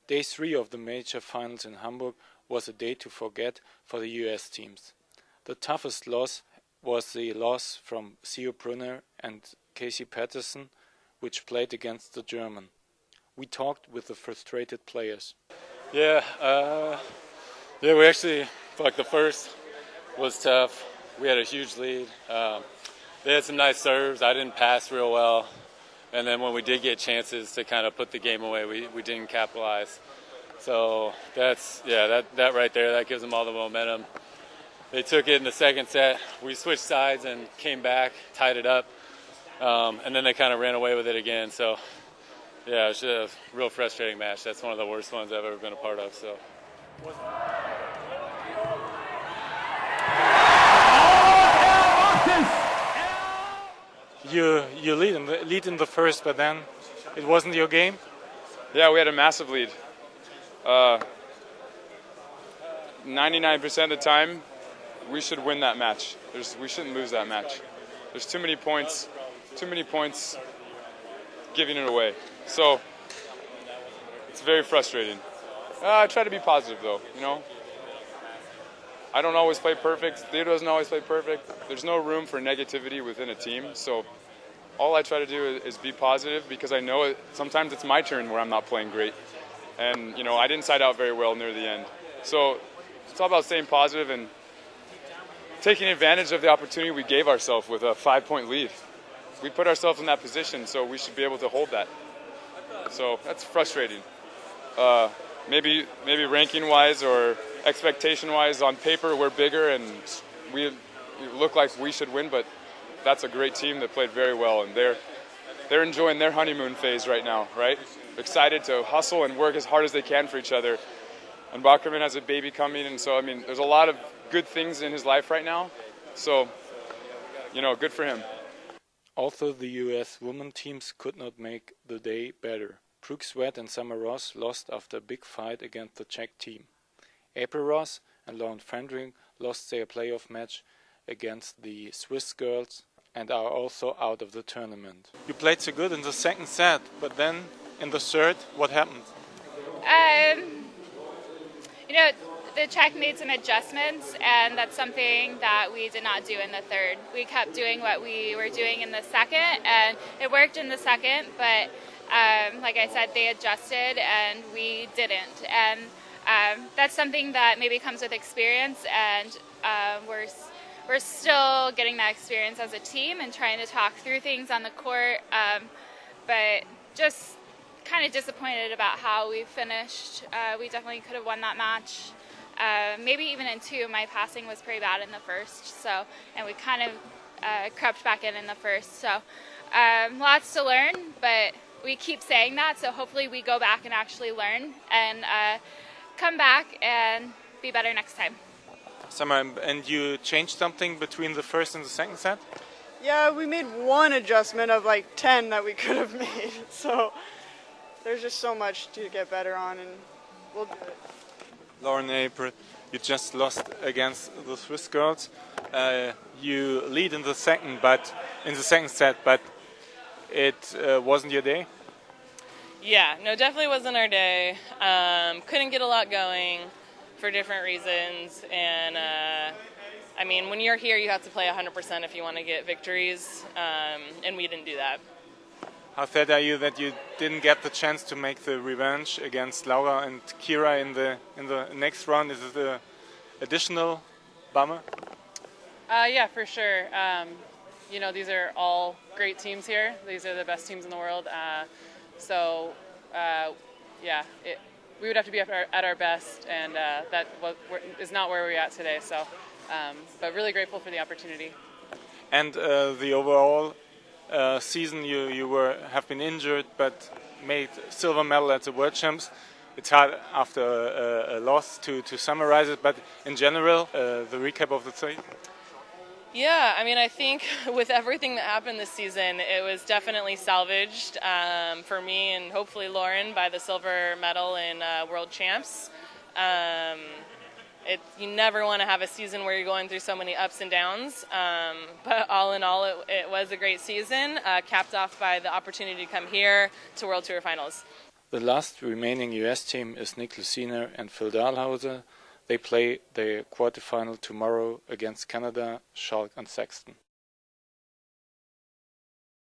Day 3 of the major finals in Hamburg was a day to forget for the US teams. The toughest loss was the loss from Theo Brunner and Casey Patterson, which played against the German. We talked with the frustrated players. Yeah, we actually, like the first was tough. We had a huge lead. They had some nice serves. I didn't pass real well. And then when we did get chances to kind of put the game away, we didn't capitalize. So that right there, that gives them all the momentum. They took it in the second set. We switched sides and came back, tied it up. And then they kind of ran away with it again. So, yeah, it was a real frustrating match. That's one of the worst ones I've ever been a part of. So. You lead in the first, but then it wasn't your game? Yeah, we had a massive lead. 99% of the time, we should win that match. We shouldn't lose that match. There's too many points giving it away. So it's very frustrating. I try to be positive though, you know. I don't always play perfect. Theo doesn't always play perfect. There's no room for negativity within a team. So all I try to do is be positive because I know sometimes it's my turn where I'm not playing great. And, you know, I didn't side out very well near the end. So it's all about staying positive and taking advantage of the opportunity we gave ourselves with a 5-point lead. We put ourselves in that position, so we should be able to hold that. So that's frustrating. Maybe ranking-wise or expectation-wise, on paper we're bigger and we look like we should win, but that's a great team that played very well, and they're enjoying their honeymoon phase right now, right? Excited to hustle and work as hard as they can for each other. And Backerman has a baby coming, and so, I mean, there's a lot of good things in his life right now. So, you know, good for him. Also, the US women teams could not make the day better. Brooke Sweat and Summer Ross lost after a big fight against the Czech team. April Ross and Lauren Fendring lost their playoff match against the Swiss girls and are also out of the tournament. You played so good in the second set, but then in the third, what happened? You know, the Czech made some adjustments, and that's something that we did not do in the third. We kept doing what we were doing in the second, and it worked in the second, but like I said, they adjusted and we didn't. And that's something that maybe comes with experience, and we're still getting that experience as a team and trying to talk through things on the court, but just kind of disappointed about how we finished. We definitely could have won that match. Maybe even in two, my passing was pretty bad in the first, so, and we kind of crept back in the first. So lots to learn, but we keep saying that, so hopefully we go back and actually learn and come back and be better next time. Summer, and you changed something between the first and the second set? Yeah, we made one adjustment of like 10 that we could have made, so there's just so much to get better on, and we'll do it. Lauren, April, you just lost against the Swiss girls. You lead in the second set, but it wasn't your day? Yeah, no, definitely wasn't our day. Couldn't get a lot going for different reasons, and I mean, when you're here, you have to play 100% if you want to get victories, and we didn't do that. How sad are you that you didn't get the chance to make the revenge against Laura and Kira in the next round? Is it an additional bummer? Yeah, for sure. You know, these are all great teams here. These are the best teams in the world. Yeah, we would have to be at our best, and that is not where we're at today. So, but really grateful for the opportunity. And the overall season, you have been injured, but made silver medal at the World Champs. It's hard after a loss to summarize it, but in general, the recap of the season. Yeah, I mean, I think with everything that happened this season, it was definitely salvaged for me and hopefully Lauren by the silver medal in World Champs. You never want to have a season where you're going through so many ups and downs, but all in all, it was a great season, capped off by the opportunity to come here to World Tour Finals. The last remaining US team is Nick Luciner and Phil Dahlhauser. They play the quarterfinal tomorrow against Canada, Schalke and Sexton.